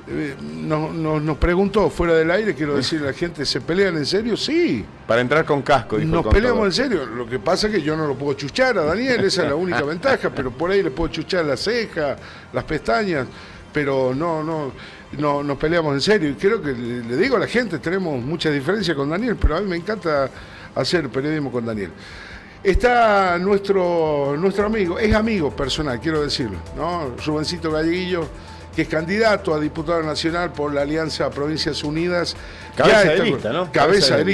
nos preguntó fuera del aire, quiero decirle a la gente, ¿se pelean en serio? Sí. Para entrar con casco, dijo. Nos peleamos en serio. Lo que pasa es que yo no lo puedo chuchar a Daniel, esa es la única ventaja, pero por ahí le puedo chuchar la ceja, las pestañas, pero no nos peleamos en serio. Y creo que le digo a la gente, tenemos muchas diferencias con Daniel, pero a mí me encanta hacer periodismo con Daniel. Está nuestro amigo, es amigo personal, quiero decirlo, ¿no? Rubencito Galleguillo, que es candidato a diputado nacional por la Alianza Provincias Unidas. Cabeza de lista, ¿no? Cabeza de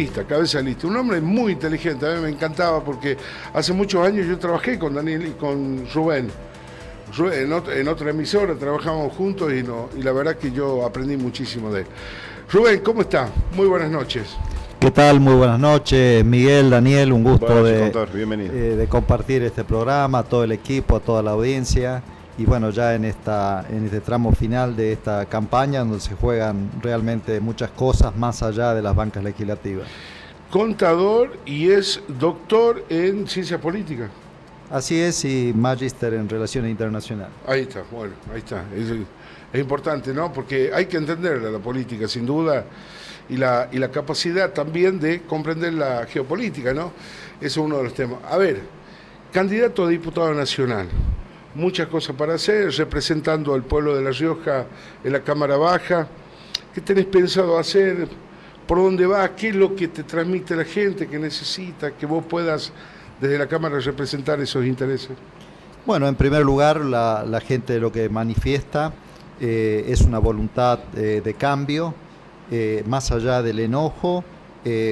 lista. Un hombre muy inteligente, a mí me encantaba porque hace muchos años yo trabajé con Daniel y con Rubén. En otra emisora trabajamos juntos y la verdad que yo aprendí muchísimo de él. Rubén, ¿cómo está? Muy buenas noches. ¿Qué tal? Muy buenas noches, Miguel, Daniel, un gusto de compartir este programa, a todo el equipo, a toda la audiencia y bueno, ya en este tramo final de esta campaña donde se juegan realmente muchas cosas más allá de las bancas legislativas. Contador y es doctor en ciencias políticas. Así es, y magíster en Relaciones Internacionales. Ahí está, bueno, ahí está. Es importante, ¿no? Porque hay que entender la política, sin duda, y la capacidad también de comprender la geopolítica, ¿no? Ese es uno de los temas. A ver, candidato a diputado nacional, muchas cosas para hacer, representando al pueblo de La Rioja en la Cámara Baja. ¿Qué tenés pensado hacer? ¿Por dónde vas? ¿Qué es lo que te transmite la gente que necesita que vos puedas desde la Cámara representar esos intereses? Bueno, en primer lugar, la gente lo que manifiesta es una voluntad de cambio, más allá del enojo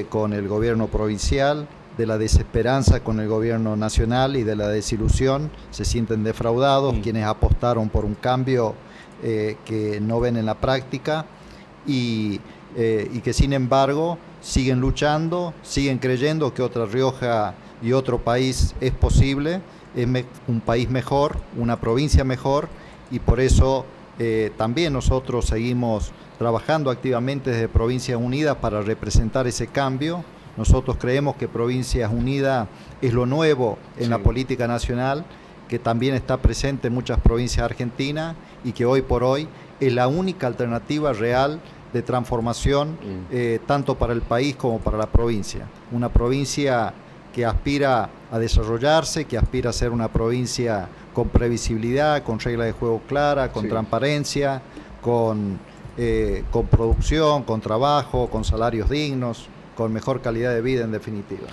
con el gobierno provincial, de la desesperanza con el gobierno nacional y de la desilusión. Se sienten defraudados quienes apostaron por un cambio que no ven en la práctica y que sin embargo siguen luchando, siguen creyendo que otra Rioja y otro país es posible, es un país mejor, una provincia mejor, y por eso también nosotros seguimos trabajando activamente desde Provincias Unidas para representar ese cambio. Nosotros creemos que Provincias Unidas es lo nuevo en la política nacional, que también está presente en muchas provincias argentinas y que hoy por hoy es la única alternativa real de transformación tanto para el país como para la provincia. Una provincia que aspira a desarrollarse, que aspira a ser una provincia con previsibilidad, con reglas de juego claras, con transparencia, con producción, con trabajo, con salarios dignos, con mejor calidad de vida en definitiva.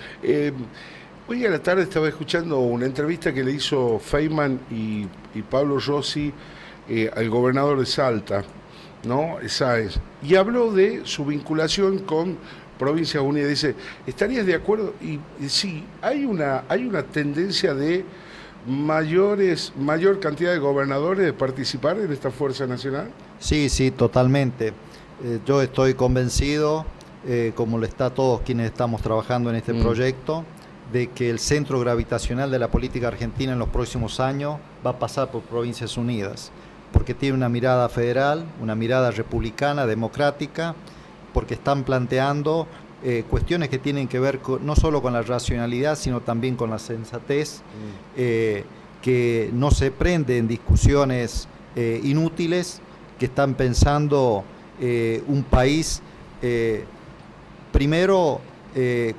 Hoy a la tarde estaba escuchando una entrevista que le hizo Feynman y Pablo Rossi al gobernador de Salta, ¿no? Sáenz, y habló de su vinculación con Provincias Unidas. Dice, ¿estarías de acuerdo? Y sí, hay una tendencia de mayor cantidad de gobernadores de participar en esta fuerza nacional. Sí, totalmente. Yo estoy convencido, como lo está todos quienes estamos trabajando en este proyecto, de que el centro gravitacional de la política argentina en los próximos años va a pasar por Provincias Unidas, porque tiene una mirada federal, una mirada republicana, democrática, porque están planteando cuestiones que tienen que ver no solo con la racionalidad, sino también con la sensatez, que no se prende en discusiones inútiles, que están pensando un país primero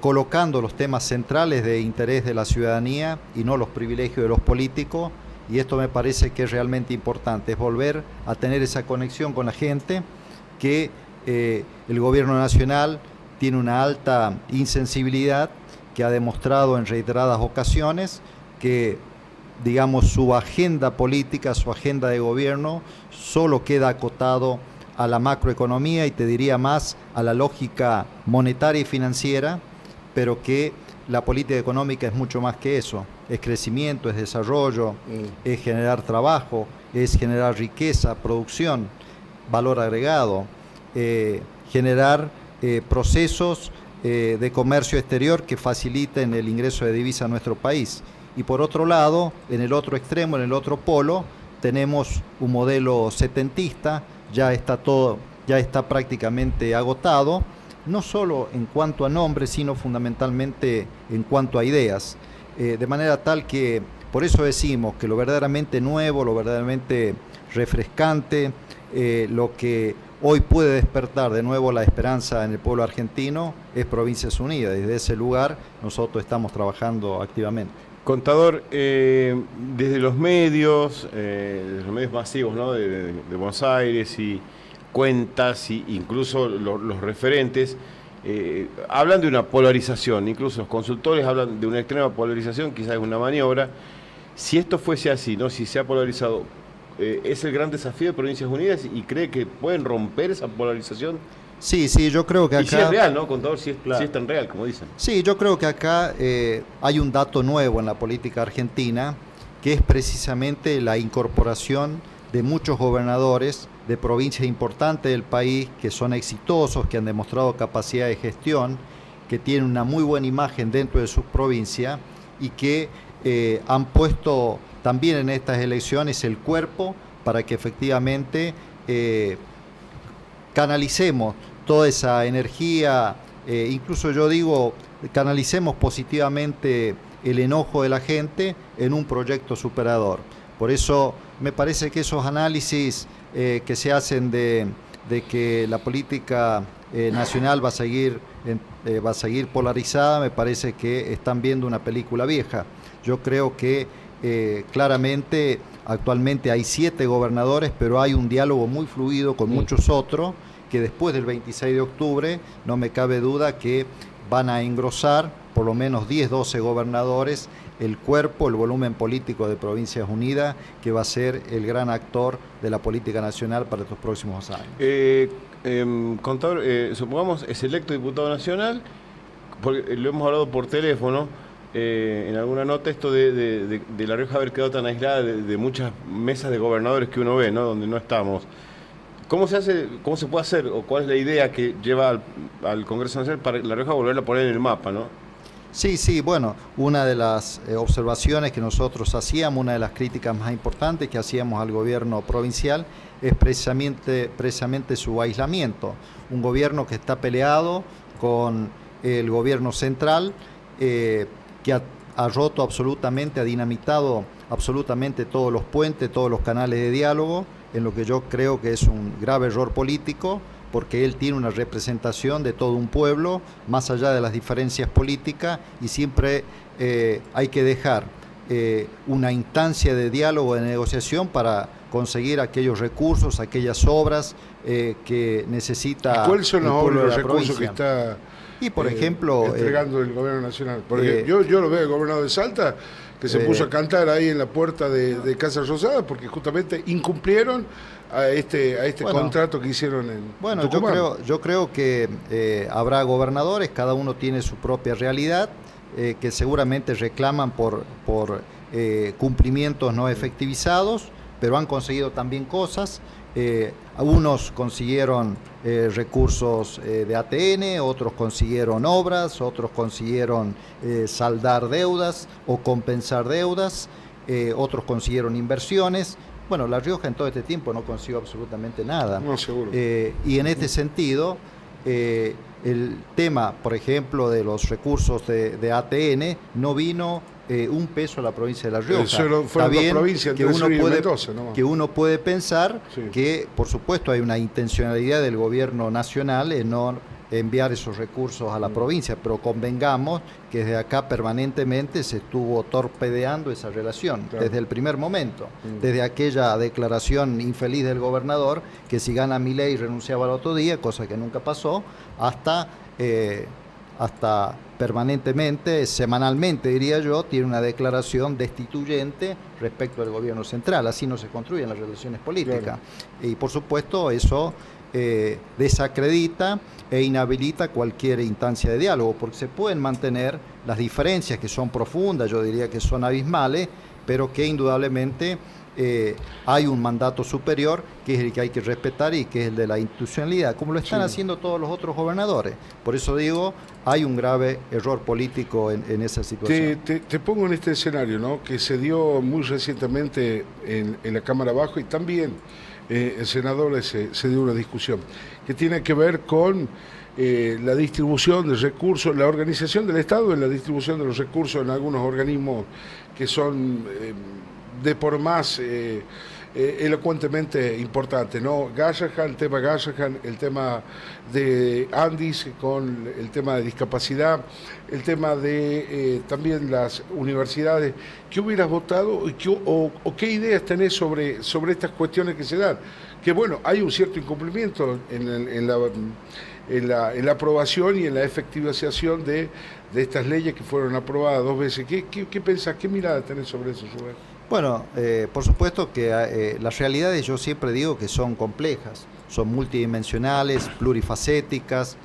colocando los temas centrales de interés de la ciudadanía y no los privilegios de los políticos, y esto me parece que es realmente importante, es volver a tener esa conexión con la gente, que el gobierno nacional tiene una alta insensibilidad, que ha demostrado en reiteradas ocasiones que, digamos, su agenda política, su agenda de gobierno solo queda acotado a la macroeconomía y te diría más a la lógica monetaria y financiera, pero que la política económica es mucho más que eso, es crecimiento, es desarrollo, es generar trabajo, es generar riqueza, producción, valor agregado, generar procesos de comercio exterior que faciliten el ingreso de divisa a nuestro país. Y por otro lado, en el otro extremo, en el otro polo, tenemos un modelo setentista, ya está prácticamente agotado, no solo en cuanto a nombres, sino fundamentalmente en cuanto a ideas. De manera tal que, por eso decimos que lo verdaderamente nuevo, lo verdaderamente refrescante, lo que hoy puede despertar de nuevo la esperanza en el pueblo argentino es Provincias Unidas. Desde ese lugar nosotros estamos trabajando activamente. Contador, desde los medios masivos, ¿no? de Buenos Aires y cuentas, y incluso los referentes, hablan de una polarización, incluso los consultores hablan de una extrema polarización, quizás es una maniobra. Si esto fuese así, ¿no? Si se ha polarizado, ¿es el gran desafío de Provincias Unidas y cree que pueden romper esa polarización? Sí, yo creo que acá... Y si es real, ¿no, contador? Si es, claro, si es tan real, como dicen. Sí, yo creo que acá hay un dato nuevo en la política argentina, que es precisamente la incorporación de muchos gobernadores de provincias importantes del país, que son exitosos, que han demostrado capacidad de gestión, que tienen una muy buena imagen dentro de sus provincias y que han puesto también en estas elecciones el cuerpo para que efectivamente canalicemos toda esa energía, incluso yo digo, canalicemos positivamente el enojo de la gente en un proyecto superador. Por eso me parece que esos análisis que se hacen de que la política nacional va a seguir polarizada, me parece que están viendo una película vieja. Yo creo que claramente actualmente hay 7 gobernadores, pero hay un diálogo muy fluido con muchos otros, que después del 26 de octubre no me cabe duda que van a engrosar por lo menos 10, 12 gobernadores el cuerpo, el volumen político de Provincias Unidas, que va a ser el gran actor de la política nacional para estos próximos años. Contador, supongamos es electo diputado nacional, porque lo hemos hablado por teléfono, en alguna nota esto de La Rioja haber quedado tan aislada de muchas mesas de gobernadores que uno ve, ¿no? Donde no estamos. ¿Cómo se hace, cómo se puede hacer, o cuál es la idea que lleva al Congreso Nacional para La Rioja volverla a poner en el mapa, ¿no? Sí, bueno, una de las observaciones que nosotros hacíamos, una de las críticas más importantes que hacíamos al gobierno provincial es precisamente su aislamiento. Un gobierno que está peleado con el gobierno central, que ha roto absolutamente, ha dinamitado absolutamente todos los puentes, todos los canales de diálogo, en lo que yo creo que es un grave error político, porque él tiene una representación de todo un pueblo, más allá de las diferencias políticas, y siempre hay que dejar una instancia de diálogo, de negociación, para conseguir aquellos recursos, aquellas obras que necesita. ¿Cuáles son los recursos que está por ejemplo, entregando el gobierno nacional? Porque yo lo veo, el gobernador de Salta, que se puso a cantar ahí en la puerta de Casa Rosada, porque justamente incumplieron a este contrato que hicieron en Tucumán. Yo creo que habrá gobernadores, cada uno tiene su propia realidad, que seguramente reclaman por cumplimientos no efectivizados, pero han conseguido también cosas. Algunos consiguieron recursos de ATN, otros consiguieron obras, otros consiguieron saldar deudas o compensar deudas, otros consiguieron inversiones. Bueno, La Rioja en todo este tiempo no consiguió absolutamente nada. No, seguro. Y en este sentido, el tema, por ejemplo, de los recursos de ATN no vino un peso a la provincia de La Rioja. Está bien que uno puede pensar sí, que, por supuesto, hay una intencionalidad del gobierno nacional en no enviar esos recursos a la provincia, pero convengamos que desde acá permanentemente se estuvo torpedeando esa relación, claro, desde el primer momento, desde aquella declaración infeliz del gobernador que si gana Milei renunciaba al otro día, cosa que nunca pasó, hasta permanentemente, semanalmente diría yo, tiene una declaración destituyente respecto al gobierno central. Así no se construyen las relaciones políticas. Claro. Y por supuesto eso desacredita e inhabilita cualquier instancia de diálogo, porque se pueden mantener las diferencias que son profundas, yo diría que son abismales, pero que indudablemente hay un mandato superior que es el que hay que respetar y que es el de la institucionalidad, como lo están haciendo todos los otros gobernadores. Por eso digo, hay un grave error político en esa situación. Te pongo en este escenario, ¿no?, que se dio muy recientemente en la Cámara Baja, y también el senador se dio una discusión que tiene que ver con la distribución de recursos, la organización del Estado en la distribución de los recursos en algunos organismos que son de por más elocuentemente importante, ¿no? Garrahan, el tema Garrahan, el tema de Andis con el tema de discapacidad, el tema de también las universidades. ¿Qué hubieras votado o qué ideas tenés sobre estas cuestiones que se dan? Que bueno, hay un cierto incumplimiento en la aprobación y en la efectivización de estas leyes que fueron aprobadas 2 veces. ¿Qué pensás? ¿Qué mirada tenés sobre eso, Rubén? Bueno, por supuesto que las realidades yo siempre digo que son complejas, son multidimensionales, plurifacéticas.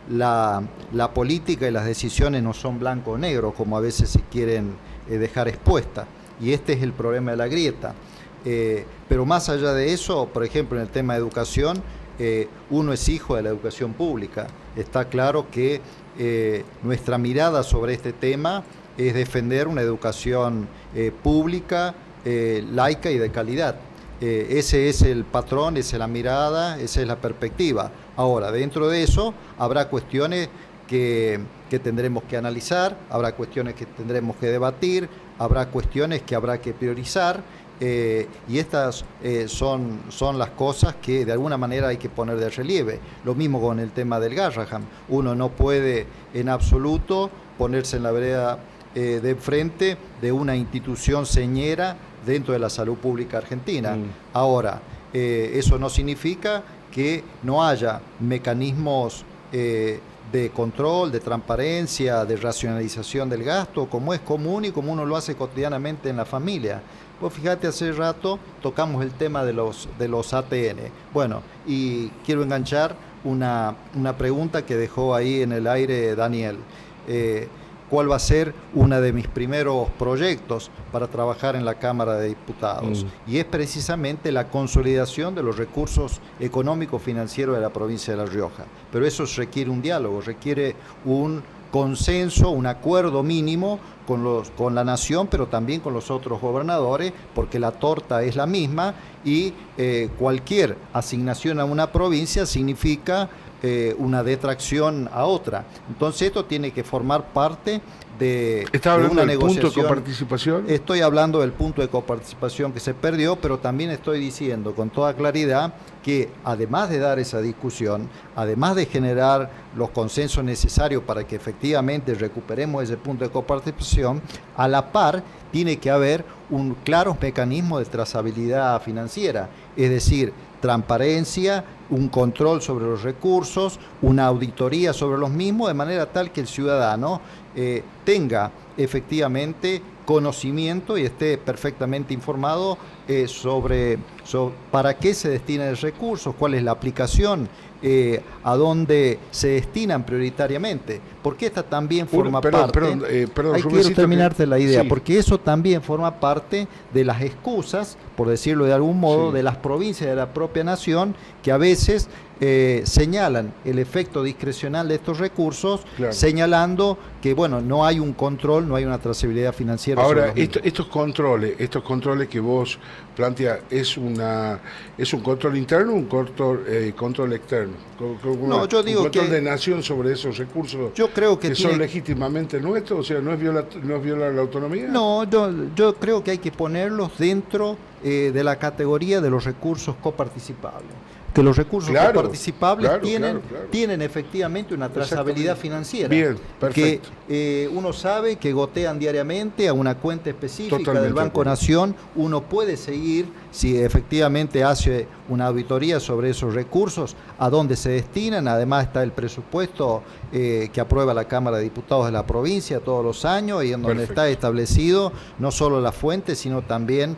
La política y las decisiones no son blanco o negro, como a veces se quieren dejar expuesta. Y este es el problema de la grieta. Pero más allá de eso, por ejemplo, en el tema de educación, uno es hijo de la educación pública. Está claro que nuestra mirada sobre este tema es defender una educación pública, laica y de calidad. Ese es el patrón, esa es la mirada, esa es la perspectiva. Ahora, dentro de eso habrá cuestiones que tendremos que analizar, habrá cuestiones que tendremos que debatir, habrá cuestiones que habrá que priorizar. Y estas son las cosas que de alguna manera hay que poner de relieve. Lo mismo con el tema del Garrahan. Uno no puede en absoluto ponerse en la vereda de frente de una institución señera dentro de la salud pública argentina. Ahora, eso no significa que no haya mecanismos de control, de transparencia, de racionalización del gasto, como es común y como uno lo hace cotidianamente en la familia. Pues fíjate, hace rato tocamos el tema de los ATN. Bueno, y quiero enganchar una pregunta que dejó ahí en el aire Daniel. ¿Cuál va a ser uno de mis primeros proyectos para trabajar en la Cámara de Diputados? Y es precisamente la consolidación de los recursos económicos financieros de la provincia de La Rioja. Pero eso requiere un diálogo, requiere un consenso, un acuerdo mínimo con la nación, pero también con los otros gobernadores, porque la torta es la misma y cualquier asignación a una provincia significa una detracción a otra. Entonces esto tiene que formar parte de una negociación. ¿Estás hablando del punto de coparticipación? Estoy hablando del punto de coparticipación que se perdió, pero también estoy diciendo con toda claridad que además de dar esa discusión, además de generar los consensos necesarios para que efectivamente recuperemos ese punto de coparticipación, a la par tiene que haber un claro mecanismo de trazabilidad financiera, es decir, transparencia, un control sobre los recursos, una auditoría sobre los mismos, de manera tal que el ciudadano tenga efectivamente conocimiento y esté perfectamente informado sobre para qué se destinan los recursos, cuál es la aplicación, a dónde se destinan prioritariamente, porque esta también forma parte. Quiero terminarte la idea, sí. Porque eso también forma parte de las excusas, por decirlo de algún modo, sí, de las provincias de la propia nación, que a veces señalan el efecto discrecional de estos recursos, claro, señalando que bueno, no hay un control, no hay una trazabilidad financiera. Ahora, estos controles que vos planteas, ¿es un control interno o un control externo? No, yo digo un control de nación sobre esos recursos, yo creo que son legítimamente nuestros, o sea, ¿no es violar la autonomía? No, yo creo que hay que ponerlos dentro de la categoría de los recursos coparticipables. Que los recursos coparticipables tienen efectivamente una trazabilidad financiera. Bien, perfecto. Que uno sabe que gotean diariamente a una cuenta específica Totalmente del Banco Nación. Uno puede seguir, si efectivamente hace una auditoría sobre esos recursos, a dónde se destinan. Además está el presupuesto que aprueba la Cámara de Diputados de la provincia todos los años y en donde está establecido no solo la fuente, sino también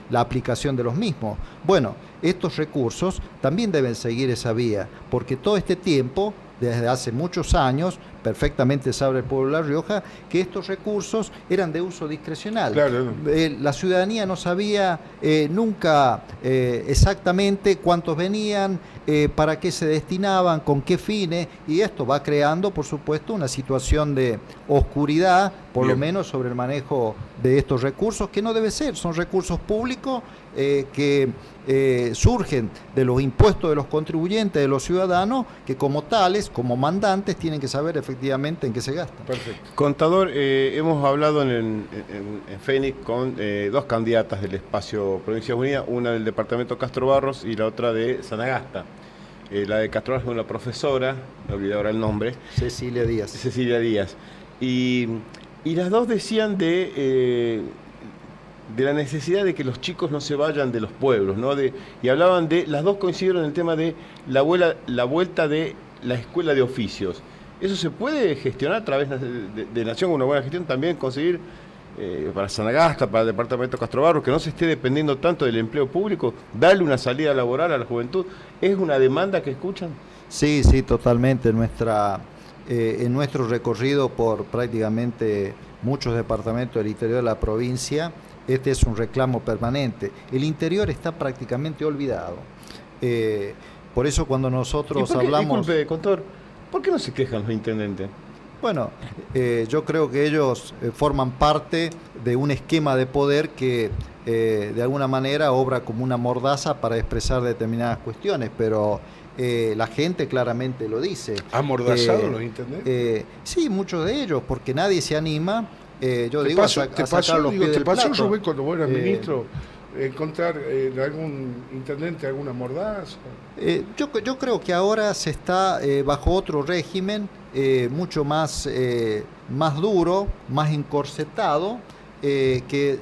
la aplicación de los mismos. Bueno, estos recursos también deben seguir esa vía, porque todo este tiempo, desde hace muchos años, perfectamente sabe el pueblo de La Rioja, que estos recursos eran de uso discrecional. Claro. La ciudadanía no sabía nunca exactamente cuántos venían, para qué se destinaban, con qué fines, y esto va creando, por supuesto, una situación de oscuridad, por lo menos sobre el manejo de estos recursos, que no debe ser, son recursos públicos que surgen de los impuestos de los contribuyentes, de los ciudadanos, que como tales, como mandantes, tienen que saber efectivamente efectivamente en qué se gasta. Perfecto. Contador, hemos hablado en Fénix con dos candidatas del espacio Provincias Unidas, una del departamento Castro Barros y la otra de Sanagasta. La de Castro Barros es una profesora, me olvidé ahora el nombre. Cecilia Díaz. Cecilia Díaz. Y las dos decían de la necesidad de que los chicos no se vayan de los pueblos, ¿no? Y hablaban las dos coincidieron en el tema de la vuelta de la escuela de oficios. ¿Eso se puede gestionar a través de Nación con una buena gestión? También conseguir para Sanagasta, para el departamento Castro Barros, que no se esté dependiendo tanto del empleo público, darle una salida laboral a la juventud. ¿Es una demanda que escuchan? Sí, totalmente. En nuestro recorrido por prácticamente muchos departamentos del interior de la provincia, este es un reclamo permanente. El interior está prácticamente olvidado. Por eso cuando nosotros hablamos... Disculpe, contador, ¿por qué no se quejan los intendentes? Bueno, yo creo que ellos forman parte de un esquema de poder que de alguna manera obra como una mordaza para expresar determinadas cuestiones, pero la gente claramente lo dice. ¿Ha mordazado los intendentes? Sí, muchos de ellos, porque nadie se anima, ¿Te pasó, Rubén, cuando vos eras ministro, encontrar algún intendente alguna mordaza? Yo creo que ahora se está bajo otro régimen, mucho más duro, más encorsetado, que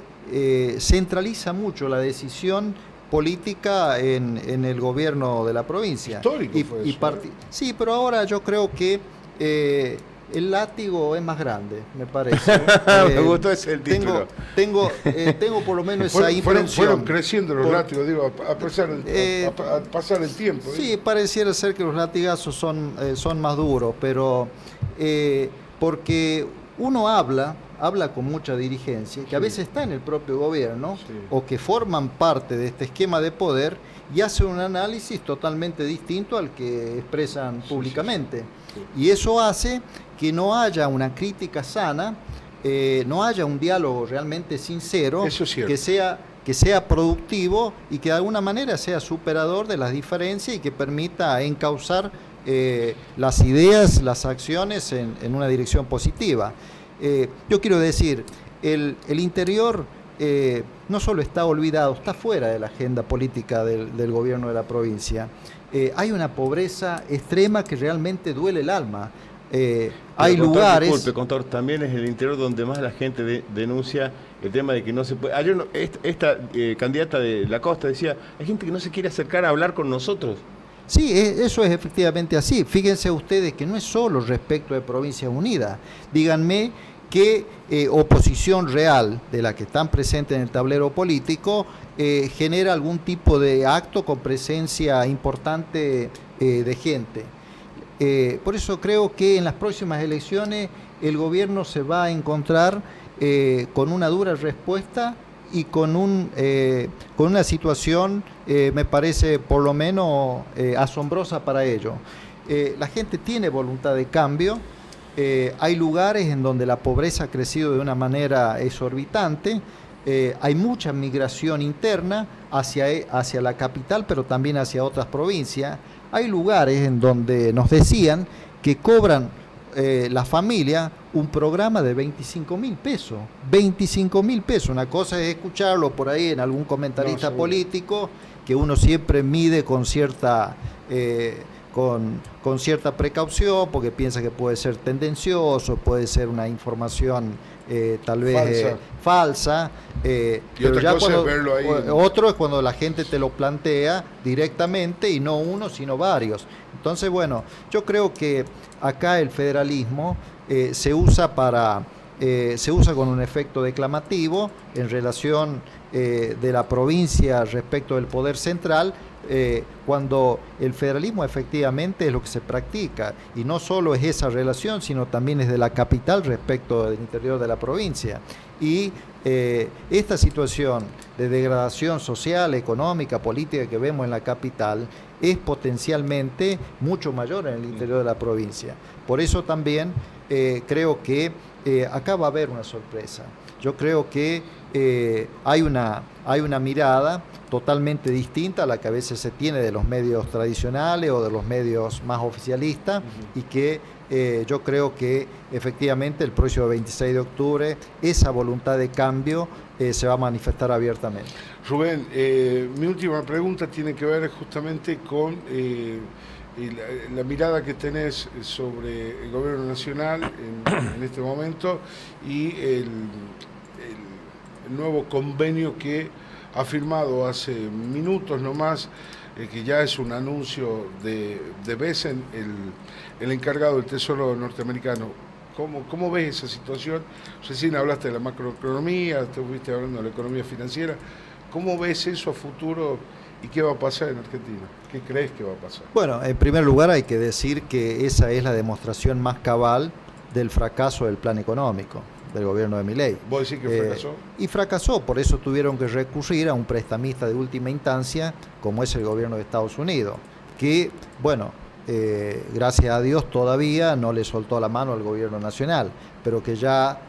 centraliza mucho la decisión política en el gobierno de la provincia. Histórico fue eso. Sí, pero ahora yo creo que el látigo es más grande, me parece. Me gustó ese el título. Tengo por lo menos esa impresión. Fueron creciendo los látigos, digo, a pasar el tiempo. Sí, pareciera ser que los latigazos son más duros, pero porque uno habla con mucha dirigencia, que a veces está en el propio gobierno, o que forman parte de este esquema de poder, y hace un análisis totalmente distinto al que expresan públicamente. Y eso hace que no haya una crítica sana, no haya un diálogo realmente sincero, que sea productivo y que de alguna manera sea superador de las diferencias y que permita encauzar las ideas, las acciones en una dirección positiva. Yo quiero decir, el interior no solo está olvidado, está fuera de la agenda política del gobierno de la provincia. Hay una pobreza extrema que realmente duele el alma. Hay lugares... Disculpe, contador, también es el interior donde más la gente denuncia el tema de que no se puede... Ayer esta candidata de la costa decía, hay gente que no se quiere acercar a hablar con nosotros. Sí, eso es efectivamente así. Fíjense ustedes que no es solo respecto de Provincias Unidas. Díganme qué oposición real de la que están presentes en el tablero político genera algún tipo de acto con presencia importante de gente. Por eso creo que en las próximas elecciones el gobierno se va a encontrar con una dura respuesta y con una situación, me parece por lo menos asombrosa para ello. La gente tiene voluntad de cambio, hay lugares en donde la pobreza ha crecido de una manera exorbitante, hay mucha migración interna hacia la capital, pero también hacia otras provincias. Hay lugares en donde nos decían que cobran la familia un programa de 25.000 pesos. 25.000 pesos. Una cosa es escucharlo por ahí en algún comentarista político, que uno siempre mide con cierta precaución, porque piensa que puede ser tendencioso, puede ser una información tal vez falsa. Y otra cosa es verlo ahí. Otro es cuando la gente te lo plantea directamente, y no uno, sino varios. Entonces, bueno, yo creo que acá el federalismo se usa con un efecto declamativo en relación de la provincia respecto del poder central, cuando el federalismo efectivamente es lo que se practica, y no solo es esa relación, sino también es de la capital respecto del interior de la provincia. Y esta situación de degradación social, económica, política que vemos en la capital es potencialmente mucho mayor en el interior de la provincia. Por eso también creo que acá va a haber una sorpresa. Yo creo que hay hay una mirada totalmente distinta a la que a veces se tiene de los medios tradicionales o de los medios más oficialistas, y que yo creo que efectivamente el próximo 26 de octubre esa voluntad de cambio se va a manifestar abiertamente. Rubén, mi última pregunta tiene que ver justamente con la mirada que tenés sobre el gobierno nacional en este momento y el nuevo convenio que ha firmado hace minutos nomás, que ya es un anuncio de Bessent, el encargado del Tesoro norteamericano. ¿Cómo ves esa situación? Recién hablaste de la macroeconomía, estuviste hablando de la economía financiera. ¿Cómo ves eso a futuro y qué va a pasar en Argentina? ¿Qué crees que va a pasar? Bueno, en primer lugar hay que decir que esa es la demostración más cabal del fracaso del plan económico del gobierno de Milei. ¿Vos decís que fracasó? Y fracasó, por eso tuvieron que recurrir a un prestamista de última instancia, como es el gobierno de Estados Unidos, que, bueno, gracias a Dios todavía no le soltó la mano al gobierno nacional, pero que ya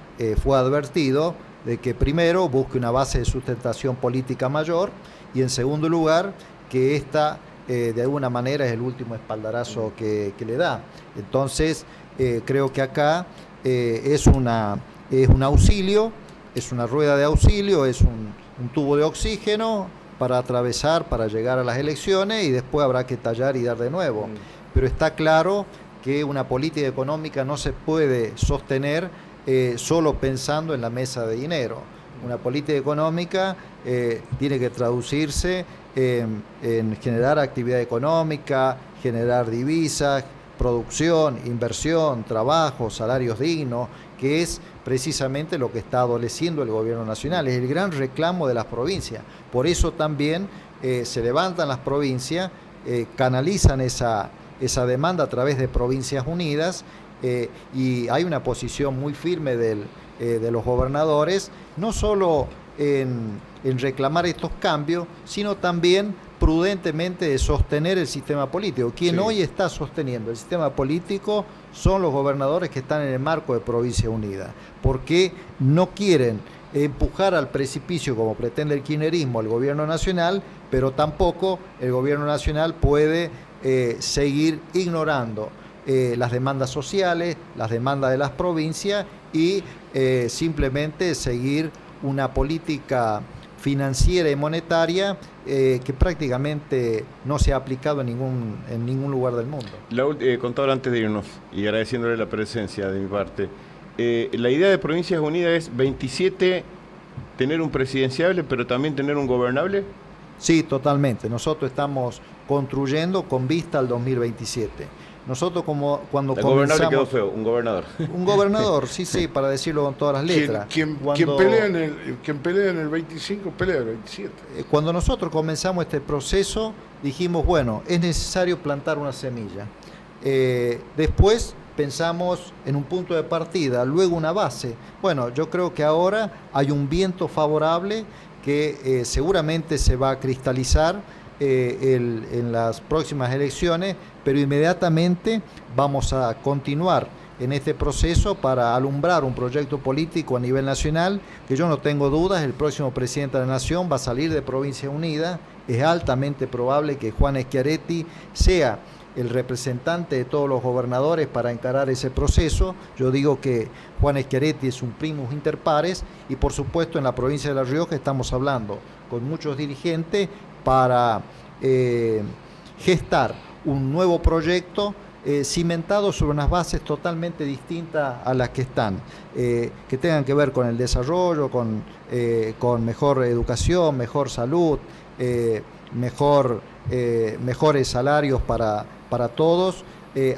fue advertido de que primero busque una base de sustentación política mayor y en segundo lugar que esta de alguna manera es el último espaldarazo que le da. Entonces creo que acá es un auxilio, es una rueda de auxilio, es un tubo de oxígeno para atravesar, para llegar a las elecciones y después habrá que tallar y dar de nuevo. Pero está claro que una política económica no se puede sostener solo pensando en la mesa de dinero. Una política económica tiene que traducirse en generar actividad económica, generar divisas, producción, inversión, trabajo, salarios dignos, que es precisamente lo que está adoleciendo el gobierno nacional, es el gran reclamo de las provincias. Por eso también se levantan las provincias, canalizan esa demanda a través de Provincias Unidas, y hay una posición muy firme de los gobernadores, no solo en reclamar estos cambios, sino también prudentemente de sostener el sistema político. Quien hoy está sosteniendo el sistema político son los gobernadores que están en el marco de Provincias Unidas, porque no quieren empujar al precipicio como pretende el kirchnerismo al gobierno nacional, pero tampoco el gobierno nacional puede seguir ignorando las demandas sociales, las demandas de las provincias y simplemente seguir una política financiera y monetaria que prácticamente no se ha aplicado en ningún lugar del mundo. Contador, antes de irnos y agradeciéndole la presencia de mi parte, la idea de Provincias Unidas es 27 tener un presidenciable, pero también tener un gobernable. Sí, totalmente. Nosotros estamos construyendo con vista al 2027. Nosotros cuando el gobernable quedó feo, un gobernador. Un gobernador, sí, para decirlo con todas las letras. Quien pelea en el 25 pelea en el 27. Cuando nosotros comenzamos este proceso, dijimos, bueno, es necesario plantar una semilla. Después pensamos en un punto de partida, luego una base. Bueno, yo creo que ahora hay un viento favorable que seguramente se va a cristalizar en las próximas elecciones, pero inmediatamente vamos a continuar en este proceso para alumbrar un proyecto político a nivel nacional, que yo no tengo dudas, el próximo presidente de la Nación va a salir de Provincias Unidas. Es altamente probable que Juan Schiaretti sea el representante de todos los gobernadores para encarar ese proceso. Yo digo que Juan Schiaretti es un primus inter pares y por supuesto en la provincia de La Rioja estamos hablando con muchos dirigentes para gestar un nuevo proyecto cimentado sobre unas bases totalmente distintas a las que están, que tengan que ver con el desarrollo, con mejor educación, mejor salud, mejores salarios para todos,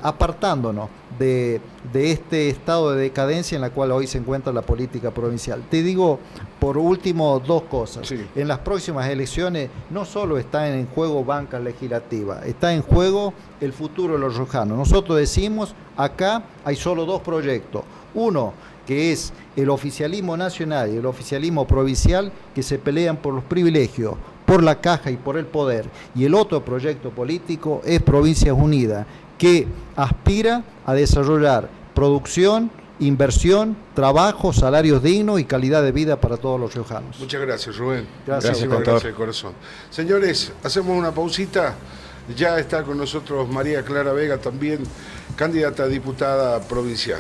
apartándonos de este estado de decadencia en la cual hoy se encuentra la política provincial. Te digo, por último, dos cosas. Sí. En las próximas elecciones no solo está en juego banca legislativa, está en juego el futuro de los riojanos. Nosotros decimos, acá hay solo dos proyectos. Uno, que es el oficialismo nacional y el oficialismo provincial, que se pelean por los privilegios, por la caja y por el poder. Y el otro proyecto político es Provincias Unidas, que aspira a desarrollar producción, inversión, trabajo, salarios dignos y calidad de vida para todos los riojanos. Muchas gracias, Rubén. Gracias, Muchísimas gracias de corazón. Señores, hacemos una pausita. Ya está con nosotros María Clara Vega, también candidata a diputada provincial.